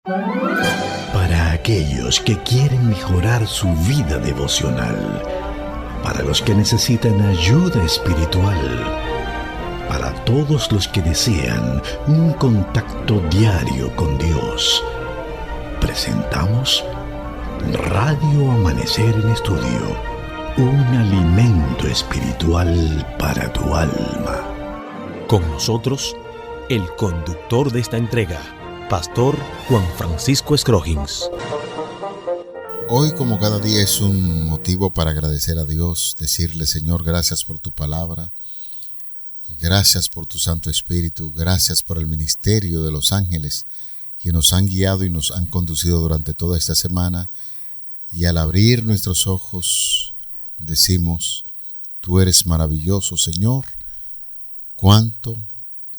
Para aquellos que quieren mejorar su vida devocional, para los que necesitan ayuda espiritual, para todos los que desean un contacto diario con Dios, presentamos Radio Amanecer en Estudio, un alimento espiritual para tu alma. Con nosotros, el conductor de esta entrega, Pastor Juan Francisco Scroggins. Hoy, como cada día, es un motivo para agradecer a Dios, decirle: Señor, gracias por tu palabra, gracias por tu Santo Espíritu, gracias por el ministerio de los ángeles que nos han guiado y nos han conducido durante toda esta semana. Y al abrir nuestros ojos, decimos: tú eres maravilloso, Señor. Cuánto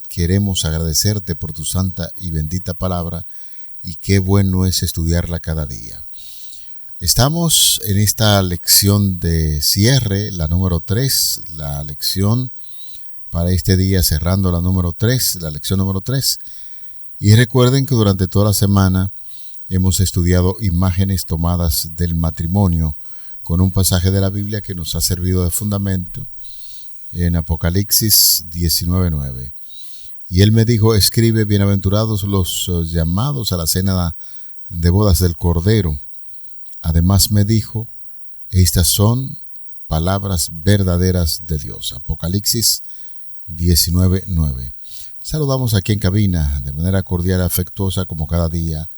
queremos agradecerte por tu santa y bendita palabra, y qué bueno es estudiarla cada día. Estamos en esta lección de cierre, la número 3, la lección para este día, cerrando la número 3, la lección número 3. Y recuerden que durante toda la semana hemos estudiado imágenes tomadas del matrimonio con un pasaje de la Biblia que nos ha servido de fundamento en Apocalipsis 19:9. Y él me dijo: escribe, bienaventurados los llamados a la cena de bodas del Cordero. Además me dijo: estas son palabras verdaderas de Dios. Apocalipsis 19:9. Saludamos aquí en cabina de manera cordial y afectuosa, como cada día,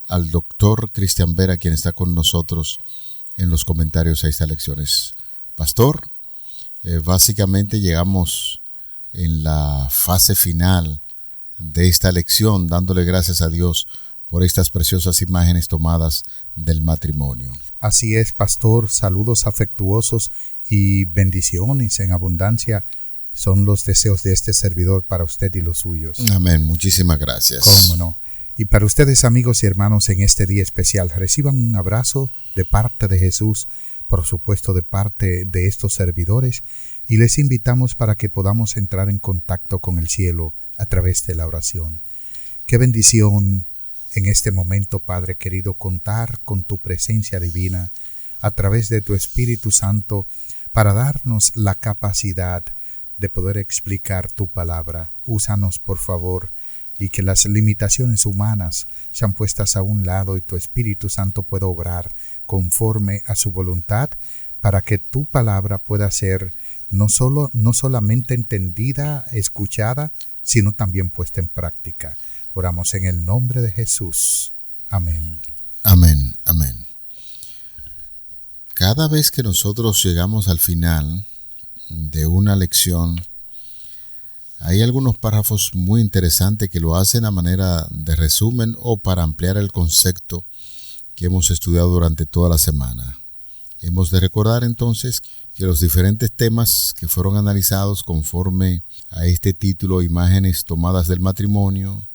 al doctor Cristian Vera, quien está con nosotros en los comentarios a estas lecciones. Pastor, básicamente llegamos en la fase final de esta lección, dándole gracias a Dios por estas preciosas imágenes tomadas del matrimonio. Así es, pastor. Saludos afectuosos y bendiciones en abundancia son los deseos de este servidor para usted y los suyos. Amén. Muchísimas gracias. Cómo no. Y para ustedes, amigos y hermanos, en este día especial, reciban un abrazo de parte de Jesús, por supuesto de parte de estos servidores, y les invitamos para que podamos entrar en contacto con el cielo a través de la oración. Qué bendición en este momento, Padre querido, contar con tu presencia divina a través de tu Espíritu Santo para darnos la capacidad de poder explicar tu palabra. Úsanos, por favor, y que las limitaciones humanas sean puestas a un lado y tu Espíritu Santo pueda obrar conforme a su voluntad para que tu palabra pueda ser no solamente entendida, escuchada, sino también puesta en práctica. Oramos en el nombre de Jesús. Amén. Amén, amén. Cada vez que nosotros llegamos al final de una lección, hay algunos párrafos muy interesantes que lo hacen a manera de resumen o para ampliar el concepto que hemos estudiado durante toda la semana. Hemos de recordar entonces que los diferentes temas que fueron analizados conforme a este título, imágenes tomadas del matrimonio,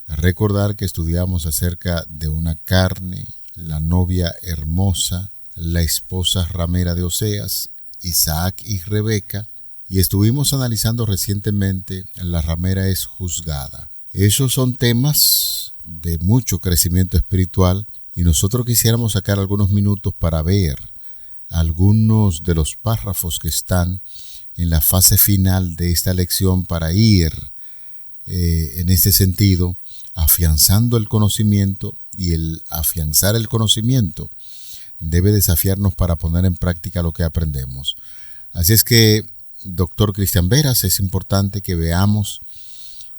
recordar que estudiamos acerca de una carne, la novia hermosa, la esposa ramera de Oseas, Isaac y Rebeca, y estuvimos analizando recientemente la ramera es juzgada. Esos son temas de mucho crecimiento espiritual y nosotros quisiéramos sacar algunos minutos para ver algunos de los párrafos que están en la fase final de esta lección para ir en este sentido afianzando el conocimiento, y el afianzar el conocimiento debe desafiarnos para poner en práctica lo que aprendemos. Así es que, doctor Cristian Veras, es importante que veamos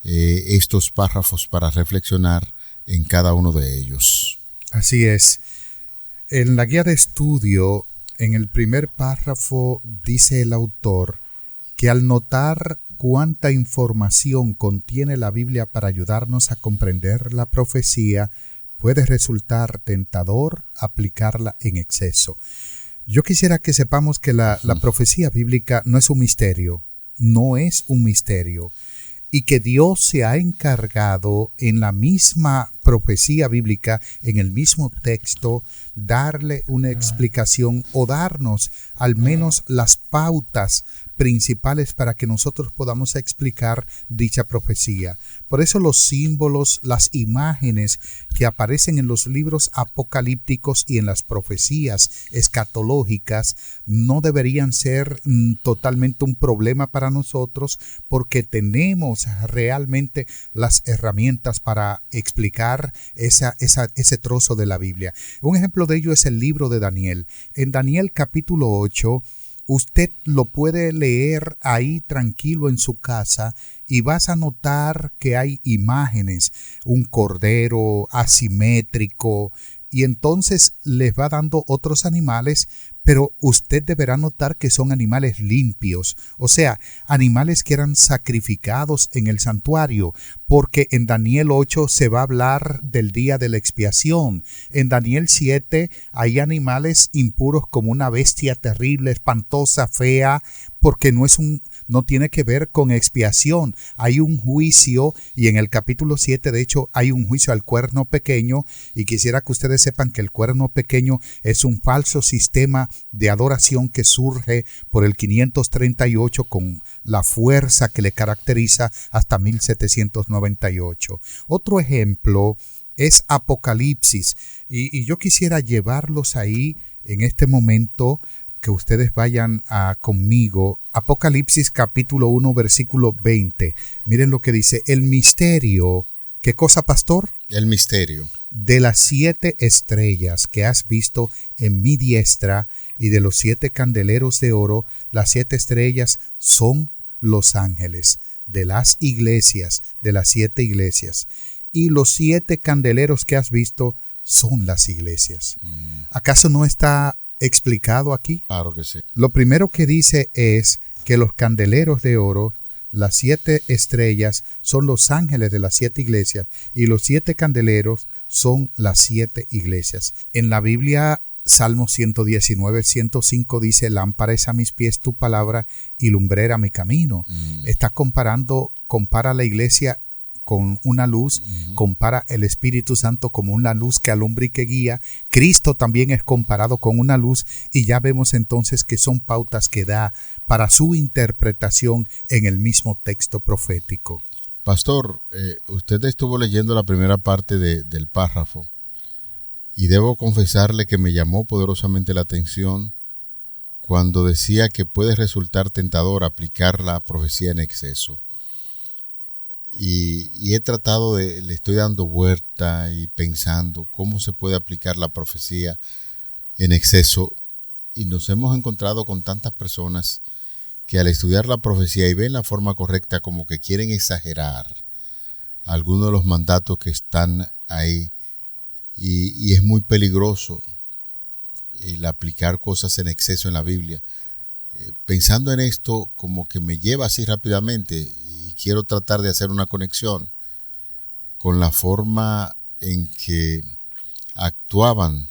estos párrafos para reflexionar en cada uno de ellos. Así es. En la guía de estudio, en el primer párrafo, dice el autor que al notar cuánta información contiene la Biblia para ayudarnos a comprender la profecía, puede resultar tentador aplicarla en exceso. Yo quisiera que sepamos que la profecía bíblica no es un misterio, y que Dios se ha encargado en la misma profecía bíblica, en el mismo texto, darle una explicación o darnos al menos las pautas principales para que nosotros podamos explicar dicha profecía. Por eso los símbolos, las imágenes que aparecen en los libros apocalípticos y en las profecías escatológicas no deberían ser totalmente un problema para nosotros, porque tenemos realmente las herramientas para explicar ese trozo de la Biblia. Un ejemplo de ello es el libro de Daniel. En Daniel capítulo 8, usted lo puede leer ahí tranquilo en su casa y vas a notar que hay imágenes, un cordero asimétrico, y entonces les va dando otros animales, pero usted deberá notar que son animales limpios, o sea, animales que eran sacrificados en el santuario, porque en Daniel 8 se va a hablar del día de la expiación. En Daniel 7 hay animales impuros como una bestia terrible, espantosa, fea, porque no tiene que ver con expiación. Hay un juicio, y en el capítulo 7 de hecho hay un juicio al cuerno pequeño, y quisiera que ustedes sepan que el cuerno pequeño es un falso sistema de adoración que surge por el 538 con la fuerza que le caracteriza hasta 1798. Otro ejemplo es Apocalipsis, y yo quisiera llevarlos ahí en este momento, que ustedes vayan conmigo. Apocalipsis capítulo 1 versículo 20. Miren lo que dice: el misterio. ¿Qué cosa, pastor? El misterio de las 7 estrellas que has visto en mi diestra y de los 7 candeleros de oro. Las 7 estrellas son los ángeles de las iglesias, de las 7 iglesias. Y los 7 candeleros que has visto son las iglesias. ¿Acaso no está explicado aquí? Claro que sí. Lo primero que dice es que los candeleros de oro, las 7 estrellas, son los ángeles de las 7 iglesias, y los 7 candeleros son las 7 iglesias. En la Biblia, Salmo 119, 105 dice: lámpara es a mis pies tu palabra y lumbrera mi camino. Está compara la iglesia con una luz, compara el Espíritu Santo como una luz que alumbra y que guía. Cristo también es comparado con una luz, y ya vemos entonces que son pautas que da para su interpretación en el mismo texto profético. Pastor, usted estuvo leyendo la primera parte del párrafo, y debo confesarle que me llamó poderosamente la atención cuando decía que puede resultar tentador aplicar la profecía en exceso. Y he tratado le estoy dando vuelta y pensando cómo se puede aplicar la profecía en exceso, y nos hemos encontrado con tantas personas que al estudiar la profecía y ven la forma correcta, como que quieren exagerar algunos de los mandatos que están ahí, y es muy peligroso el aplicar cosas en exceso en la Biblia. Pensando en esto, como que me lleva así rápidamente, quiero tratar de hacer una conexión con la forma en que actuaban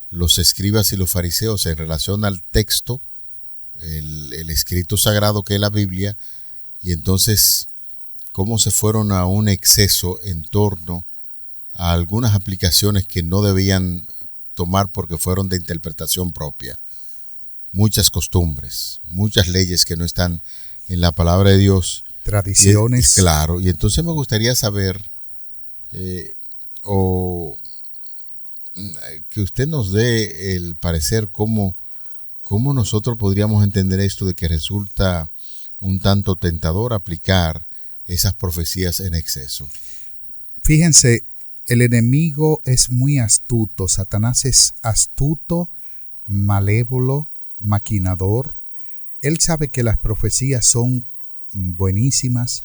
los escribas y los fariseos en relación al texto, el escrito sagrado que es la Biblia, y entonces cómo se fueron a un exceso en torno a algunas aplicaciones que no debían tomar porque fueron de interpretación propia. Muchas costumbres, muchas leyes que no están en la palabra de Dios. Tradiciones. Claro, y entonces me gustaría saber o que usted nos dé el parecer cómo nosotros podríamos entender esto de que resulta un tanto tentador aplicar esas profecías en exceso. Fíjense, el enemigo es muy astuto. Satanás es astuto, malévolo, maquinador. Él sabe que las profecías son buenísimas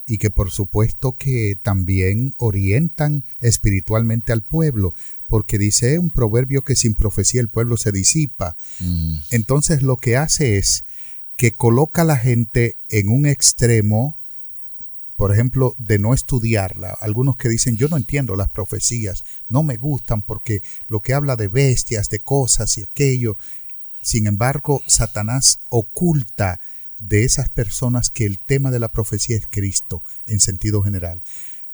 y que por supuesto que también orientan espiritualmente al pueblo, porque dice un proverbio que sin profecía el pueblo se disipa. Entonces lo que hace es que coloca a la gente en un extremo, por ejemplo, de no estudiarla. Algunos que dicen: yo no entiendo las profecías, no me gustan porque lo que habla de bestias, de cosas y aquello. Sin embargo, Satanás oculta de esas personas que el tema de la profecía es Cristo en sentido general,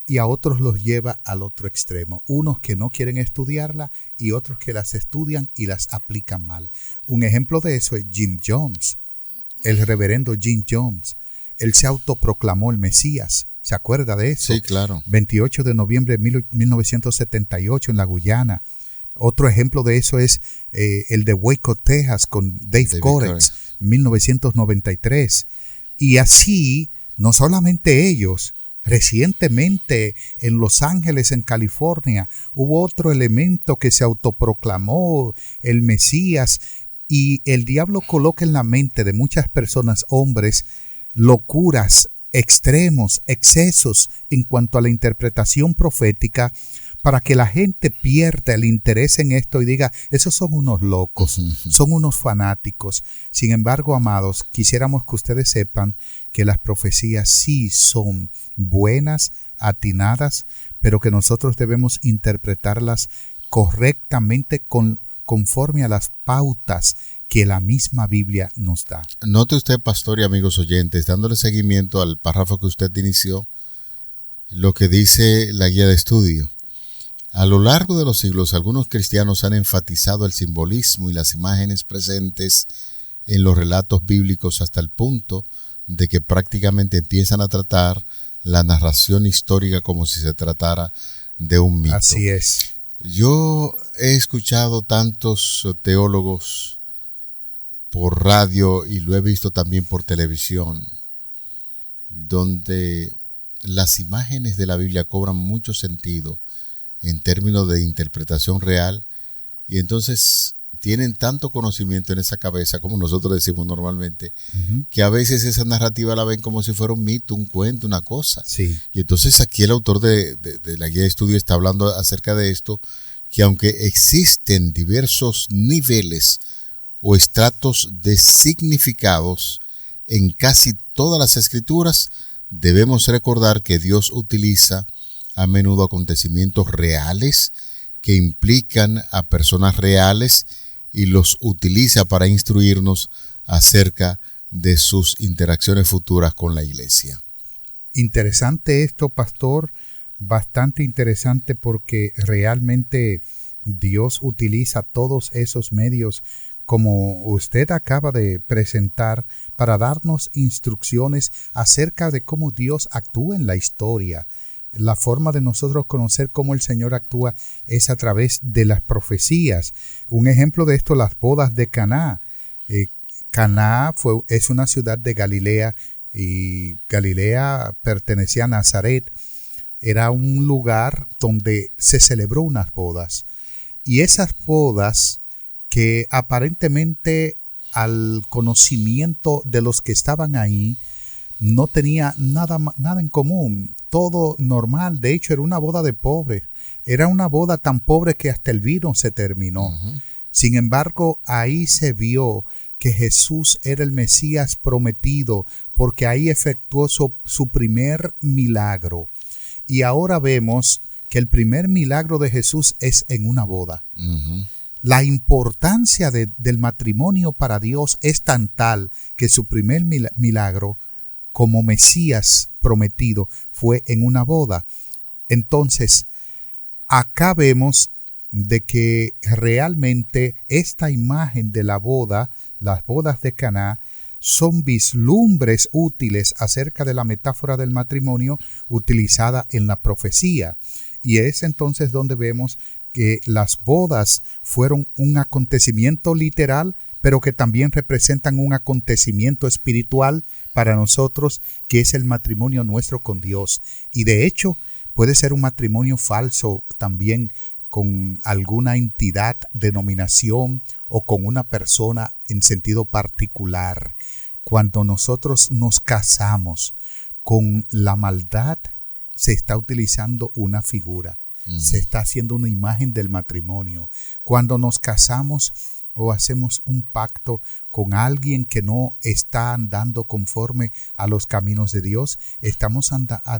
y a otros los lleva al otro extremo, unos que no quieren estudiarla y otros que las estudian y las aplican mal. Un ejemplo de eso es Jim Jones. el reverendo Jim Jones. Él se autoproclamó el Mesías. ¿Se acuerda de eso? Sí, claro. 28 de noviembre de 1978 en la Guyana. Otro ejemplo de eso es el de Waco, Texas, con Dave Koretz, 1993. Y así, no solamente ellos, recientemente en Los Ángeles, en California, hubo otro elemento que se autoproclamó el Mesías, y el diablo coloca en la mente de muchas personas, hombres, locuras, extremos, excesos en cuanto a la interpretación profética, para que la gente pierda el interés en esto y diga, esos son unos locos, son unos fanáticos. Sin embargo, amados, quisiéramos que ustedes sepan que las profecías sí son buenas, atinadas, pero que nosotros debemos interpretarlas correctamente conforme a las pautas que la misma Biblia nos da. Note usted, pastor y amigos oyentes, dándole seguimiento al párrafo que usted inició, lo que dice la guía de estudio. A lo largo de los siglos, algunos cristianos han enfatizado el simbolismo y las imágenes presentes en los relatos bíblicos hasta el punto de que prácticamente empiezan a tratar la narración histórica como si se tratara de un mito. Así es. Yo he escuchado tantos teólogos por radio y lo he visto también por televisión, donde las imágenes de la Biblia cobran mucho sentido en términos de interpretación real, y entonces tienen tanto conocimiento en esa cabeza, como nosotros decimos normalmente, que a veces esa narrativa la ven como si fuera un mito, un cuento, una cosa. Sí. Y entonces aquí el autor de la guía de estudio está hablando acerca de esto, que aunque existen diversos niveles o estratos de significados en casi todas las escrituras, debemos recordar que Dios utiliza a menudo acontecimientos reales que implican a personas reales y los utiliza para instruirnos acerca de sus interacciones futuras con la iglesia. Interesante esto, pastor, bastante interesante, porque realmente Dios utiliza todos esos medios, como usted acaba de presentar, para darnos instrucciones acerca de cómo Dios actúa en la historia. La forma de nosotros conocer cómo el Señor actúa es a través de las profecías. Un ejemplo de esto, las bodas de Caná. Caná es una ciudad de Galilea, y Galilea pertenecía a Nazaret. Era un lugar donde se celebró unas bodas. Y esas bodas, que aparentemente al conocimiento de los que estaban ahí, no tenía nada en común, todo normal. De hecho, era una boda de pobres. Era una boda tan pobre que hasta el vino se terminó. Sin embargo, ahí se vio que Jesús era el Mesías prometido, porque ahí efectuó su primer milagro. Y ahora vemos que el primer milagro de Jesús es en una boda. La importancia del matrimonio para Dios es tan tal que su primer milagro como Mesías prometido fue en una boda. Entonces, acá vemos de que realmente esta imagen de la boda, las bodas de Caná, son vislumbres útiles acerca de la metáfora del matrimonio utilizada en la profecía. Y es entonces donde vemos que las bodas fueron un acontecimiento literal, pero que también representan un acontecimiento espiritual para nosotros, que es el matrimonio nuestro con Dios. Y de hecho, puede ser un matrimonio falso también con alguna entidad, denominación o con una persona en sentido particular. Cuando nosotros nos casamos con la maldad, se está utilizando una figura. Se está haciendo una imagen del matrimonio. Cuando nos casamos o hacemos un pacto con alguien que no está andando conforme a los caminos de Dios, estamos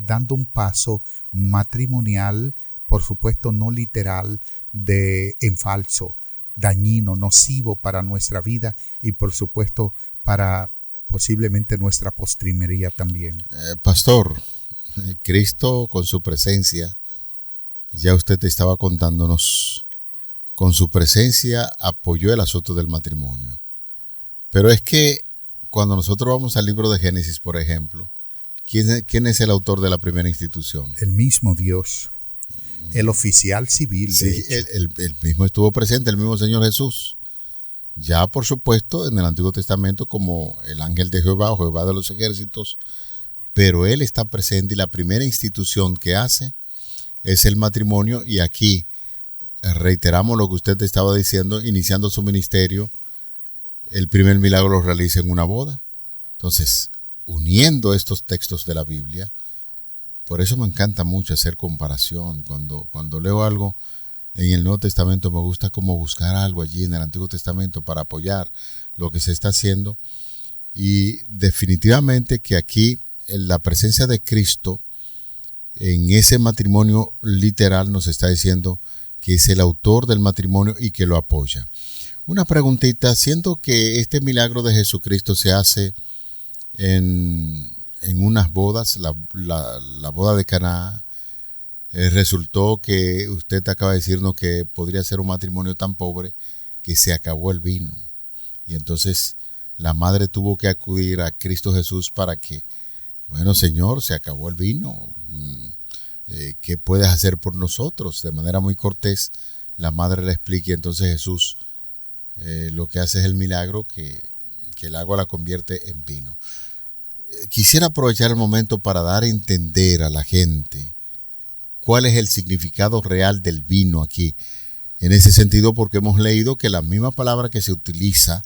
dando un paso matrimonial, por supuesto no literal, en falso, dañino, nocivo para nuestra vida y por supuesto para posiblemente nuestra postrimería también. Pastor, Cristo con su presencia, ya usted estaba contándonos, con su presencia apoyó el asunto del matrimonio. Pero es que cuando nosotros vamos al libro de Génesis, por ejemplo, ¿quién es el autor de la primera institución? El mismo Dios, el oficial civil. Sí, el mismo estuvo presente, el mismo Señor Jesús. Ya, por supuesto, en el Antiguo Testamento como el ángel de Jehová o Jehová de los ejércitos, pero Él está presente y la primera institución que hace es el matrimonio. Y aquí reiteramos lo que usted estaba diciendo, iniciando su ministerio, el primer milagro lo realiza en una boda. Entonces, uniendo estos textos de la Biblia, por eso me encanta mucho hacer comparación. Cuando leo algo en el Nuevo Testamento, me gusta como buscar algo allí en el Antiguo Testamento para apoyar lo que se está haciendo. Y definitivamente que aquí en la presencia de Cristo en ese matrimonio literal nos está diciendo que es el autor del matrimonio y que lo apoya. Una preguntita, siento que este milagro de Jesucristo se hace en unas bodas, la boda de Caná. Resultó que usted acaba de decirnos que podría ser un matrimonio tan pobre que se acabó el vino. Y entonces la madre tuvo que acudir a Cristo Jesús para que, bueno, Señor, se acabó el vino. ¿Qué puedes hacer por nosotros? De manera muy cortés, la madre le explica y entonces Jesús lo que hace es el milagro que el agua la convierte en vino. Quisiera aprovechar el momento para dar a entender a la gente cuál es el significado real del vino aquí. En ese sentido, porque hemos leído que la misma palabra que se utiliza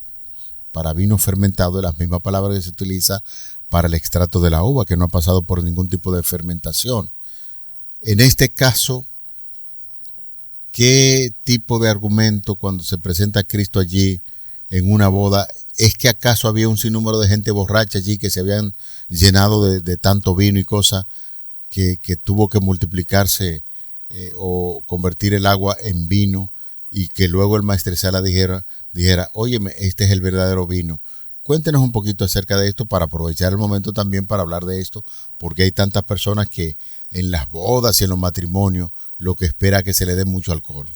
para vino fermentado es la misma palabra que se utiliza para el extracto de la uva, que no ha pasado por ningún tipo de fermentación. En este caso, ¿qué tipo de argumento cuando se presenta a Cristo allí en una boda? ¿Es que acaso había un sinnúmero de gente borracha allí que se habían llenado de tanto vino y cosas que tuvo que multiplicarse o convertir el agua en vino y que luego el maestresala dijera, óyeme, este es el verdadero vino? Cuéntenos un poquito acerca de esto para aprovechar el momento también para hablar de esto, porque hay tantas personas que en las bodas y en los matrimonios lo que espera es que se le dé mucho alcohol.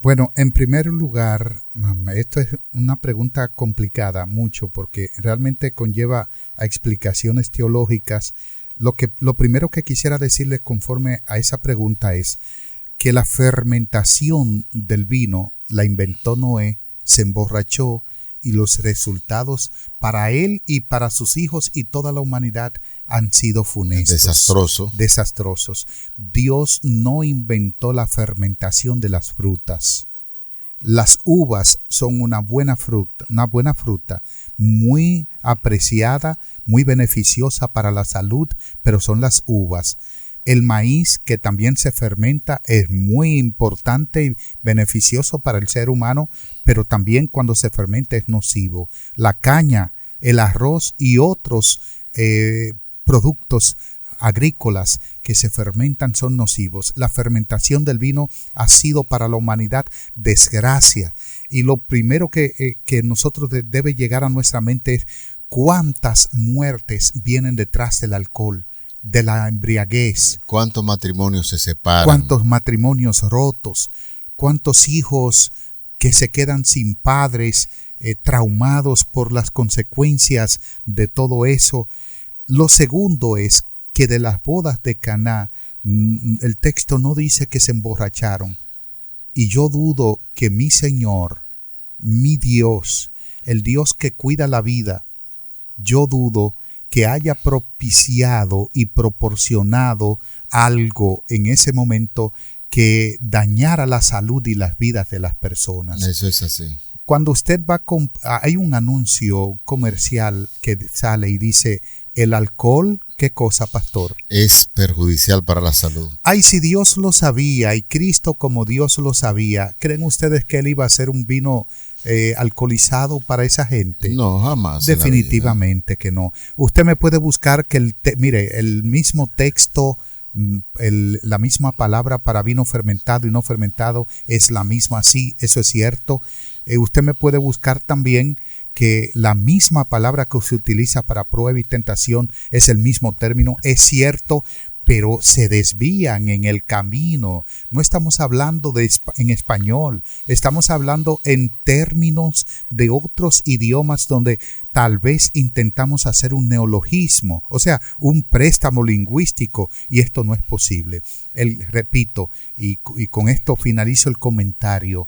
Bueno, en primer lugar, esto es una pregunta complicada mucho porque realmente conlleva a explicaciones teológicas. Lo primero que quisiera decirles conforme a esa pregunta es que la fermentación del vino la inventó Noé, se emborrachó y los resultados para él y para sus hijos y toda la humanidad han sido funestos. Desastrosos. Dios no inventó la fermentación de las frutas. Las uvas son una buena fruta, muy apreciada, muy beneficiosa para la salud, pero son las uvas. El maíz, que también se fermenta, es muy importante y beneficioso para el ser humano, pero también cuando se fermenta es nocivo. La caña, el arroz y otros productos agrícolas que se fermentan son nocivos. La fermentación del vino ha sido para la humanidad desgracia. Y lo primero que nosotros debe llegar a nuestra mente es cuántas muertes vienen detrás del alcohol, de la embriaguez. ¿Cuántos matrimonios se separan? ¿Cuántos matrimonios rotos? ¿Cuántos hijos que se quedan sin padres, traumados por las consecuencias de todo eso? Lo segundo es que de las bodas de Caná, el texto no dice que se emborracharon. Y yo dudo que mi Señor, mi Dios, el Dios que cuida la vida, yo dudo que haya propiciado y proporcionado algo en ese momento que dañara la salud y las vidas de las personas. Eso es así. Cuando usted hay un anuncio comercial que sale y dice, el alcohol, ¿qué cosa, pastor? Es perjudicial para la salud. Ay, si Dios lo sabía y Cristo como Dios lo sabía, ¿creen ustedes que Él iba a hacer un vino alcoholizado para esa gente? No, jamás. Definitivamente que no. Usted me puede buscar que mire, el mismo texto, la misma palabra para vino fermentado y no fermentado es la misma, sí, eso es cierto. Usted me puede buscar también que la misma palabra que se utiliza para prueba y tentación es el mismo término, es cierto, pero se desvían en el camino. No estamos hablando en español, estamos hablando en términos de otros idiomas donde tal vez intentamos hacer un neologismo, o sea, un préstamo lingüístico, y esto no es posible. Repito, y con esto finalizo el comentario,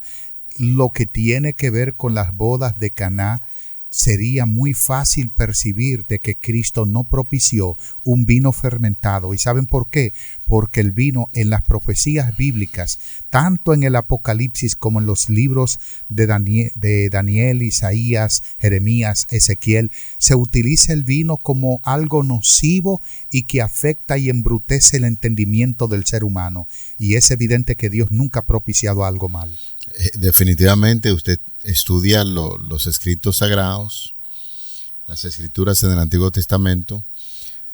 lo que tiene que ver con las bodas de Caná, sería muy fácil percibir de que Cristo no propició un vino fermentado. ¿Y saben por qué? Porque el vino en las profecías bíblicas, tanto en el Apocalipsis como en los libros de Daniel, Isaías, Jeremías, Ezequiel, se utiliza el vino como algo nocivo y que afecta y embrutece el entendimiento del ser humano. Y es evidente que Dios nunca ha propiciado algo mal. Definitivamente usted estudia los escritos sagrados, las escrituras en el Antiguo Testamento.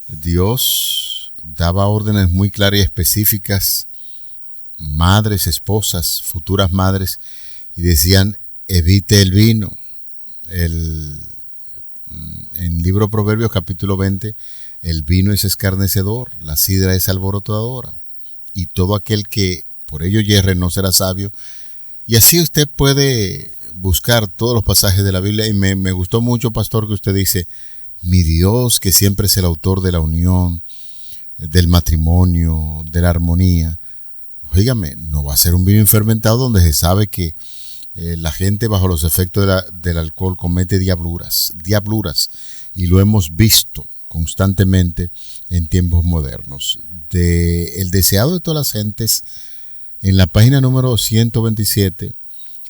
Dios daba órdenes muy claras y específicas, madres, esposas, futuras madres, y decían: evite el vino. En el libro Proverbios capítulo 20, el vino es escarnecedor, la sidra es alborotadora, y todo aquel que por ello yerre no será sabio. Y así usted puede buscar todos los pasajes de la Biblia. Y me gustó mucho, pastor, que usted dice: mi Dios, que siempre es el autor de la unión, del matrimonio, de la armonía. Óigame, no va a ser un vino fermentado donde se sabe que la gente bajo los efectos del alcohol comete diabluras. Y lo hemos visto constantemente en tiempos modernos. El deseado de todas las gentes. En la página número 127,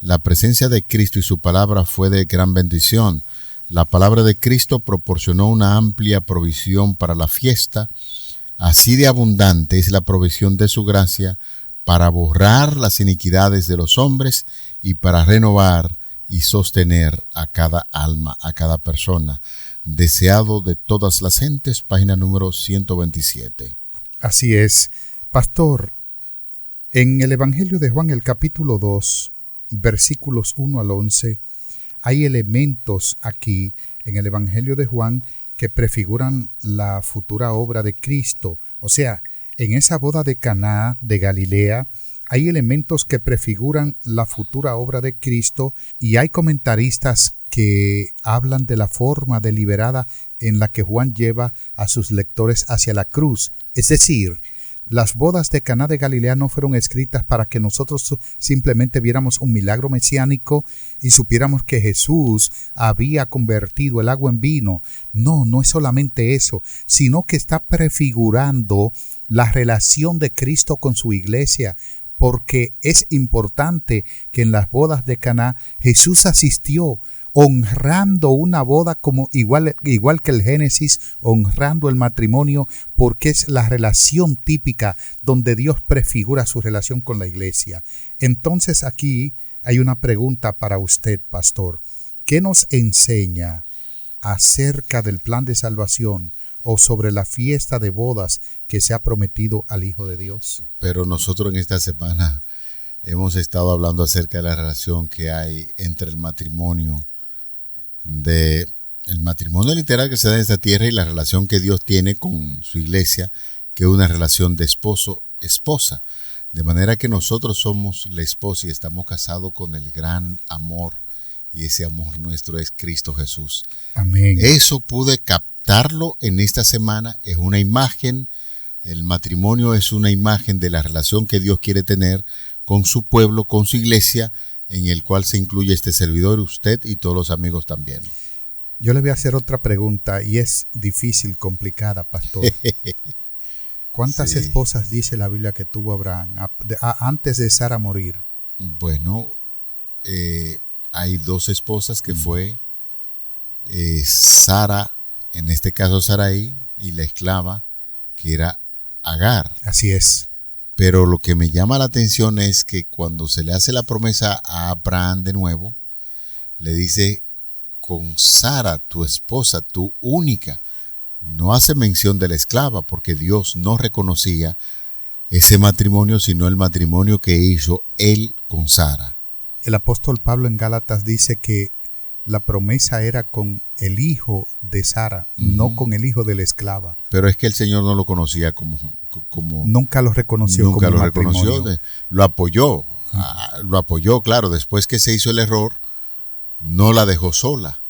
la presencia de Cristo y su palabra fue de gran bendición. La palabra de Cristo proporcionó una amplia provisión para la fiesta. Así de abundante es la provisión de su gracia para borrar las iniquidades de los hombres y para renovar y sostener a cada alma, a cada persona. Deseado de todas las gentes, página número 127. Así es, pastor. En el Evangelio de Juan, el capítulo 2, versículos 1 al 11, hay elementos aquí en el Evangelio de Juan que prefiguran la futura obra de Cristo. O sea, en esa boda de Caná de Galilea, hay elementos que prefiguran la futura obra de Cristo, y hay comentaristas que hablan de la forma deliberada en la que Juan lleva a sus lectores hacia la cruz. Es decir, las bodas de Caná de Galilea no fueron escritas para que nosotros simplemente viéramos un milagro mesiánico y supiéramos que Jesús había convertido el agua en vino. No, no es solamente eso, sino que está prefigurando la relación de Cristo con su iglesia, porque es importante que en las bodas de Caná Jesús asistió, honrando una boda como igual que el Génesis, honrando el matrimonio, porque es la relación típica donde Dios prefigura su relación con la iglesia. Entonces aquí hay una pregunta para usted, pastor. ¿Qué nos enseña acerca del plan de salvación o sobre la fiesta de bodas que se ha prometido al Hijo de Dios? Pero nosotros en esta semana hemos estado hablando acerca de la relación que hay entre el matrimonio literal que se da en esta tierra y la relación que Dios tiene con su iglesia, que es una relación de esposo-esposa. De manera que nosotros somos la esposa y estamos casados con el gran amor, y ese amor nuestro es Cristo Jesús. Amén. Eso pude captarlo en esta semana. Es una imagen, el matrimonio es una imagen de la relación que Dios quiere tener con su pueblo, con su iglesia, en el cual se incluye este servidor, usted y todos los amigos también. Yo le voy a hacer otra pregunta, y es difícil, complicada, pastor. ¿Cuántas esposas dice la Biblia que tuvo Abraham antes de Sara morir? Bueno, hay dos esposas que fue Sara, en este caso Sarai, y la esclava que era Agar. Así es. Pero lo que me llama la atención es que cuando se le hace la promesa a Abraham de nuevo, le dice: con Sara, tu esposa, tu única. No hace mención de la esclava, porque Dios no reconocía ese matrimonio, sino el matrimonio que hizo él con Sara. El apóstol Pablo en Gálatas dice que la promesa era con el hijo de Sara, no con el hijo de la esclava. Pero es que el Señor no lo conocía como nunca lo reconoció nunca como lo matrimonio. reconoció, lo apoyó, claro, después que se hizo el error, no la dejó sola.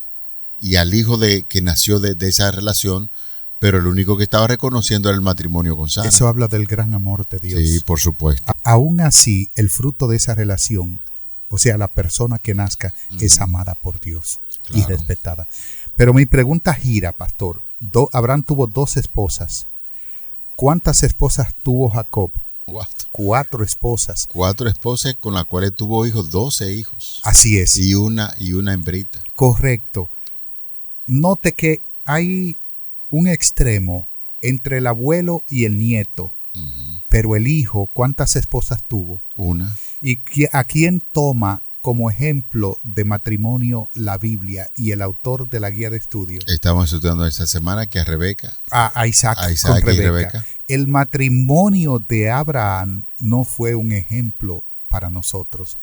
Y al hijo que nació de esa relación, pero el único que estaba reconociendo era el matrimonio con Sara. Eso habla del gran amor de Dios. Sí, por supuesto. Aún así, el fruto de esa relación, o sea, la persona que nazca, es amada por Dios y respetada. Pero mi pregunta gira, pastor. Abraham tuvo 2 esposas. ¿Cuántas esposas tuvo Jacob? 4 esposas. 4 esposas con las cuales tuvo hijos, 12 hijos. Así es. Y una hembrita. Correcto. Note que hay un extremo entre el abuelo y el nieto. Pero el hijo, ¿cuántas esposas tuvo? Una. ¿Y a quién toma como ejemplo de matrimonio la Biblia y el autor de la guía de estudio? Estamos estudiando esta semana que a Rebeca. A Isaac con Rebeca. y Rebeca. El matrimonio de Abraham no fue un ejemplo para nosotros.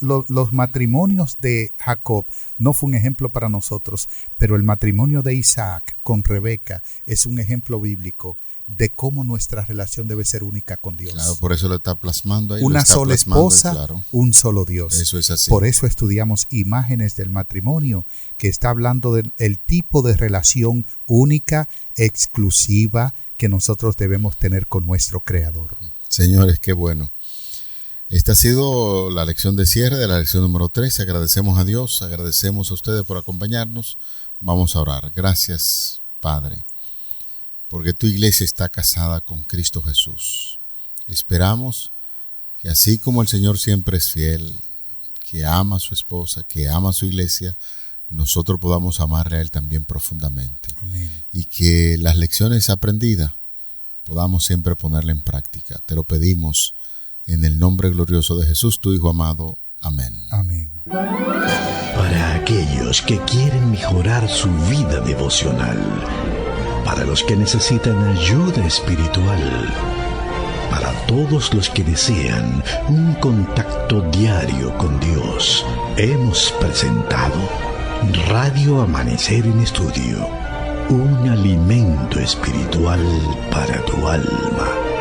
Los matrimonios de Jacob no fue un ejemplo para nosotros, pero el matrimonio de Isaac con Rebeca es un ejemplo bíblico de cómo nuestra relación debe ser única con Dios. Claro, por eso lo está plasmando ahí. Una sola esposa, claro. Un solo Dios. Eso es así. Por eso estudiamos imágenes del matrimonio, que está hablando del tipo de relación única, exclusiva, que nosotros debemos tener con nuestro Creador. Señores, qué bueno. Esta ha sido la lección de cierre de la lección número 13. Agradecemos a Dios, agradecemos a ustedes por acompañarnos. Vamos a orar. Gracias, Padre, porque tu iglesia está casada con Cristo Jesús. Esperamos que así como el Señor siempre es fiel, que ama a su esposa, que ama a su iglesia, nosotros podamos amarle a Él también profundamente. Amén. Y que las lecciones aprendidas podamos siempre ponerla en práctica. Te lo pedimos en el nombre glorioso de Jesús, tu Hijo amado. Amén. Amén. Para aquellos que quieren mejorar su vida devocional, para los que necesitan ayuda espiritual, para todos los que desean un contacto diario con Dios, hemos presentado Radio Amanecer en Estudio, un alimento espiritual para tu alma.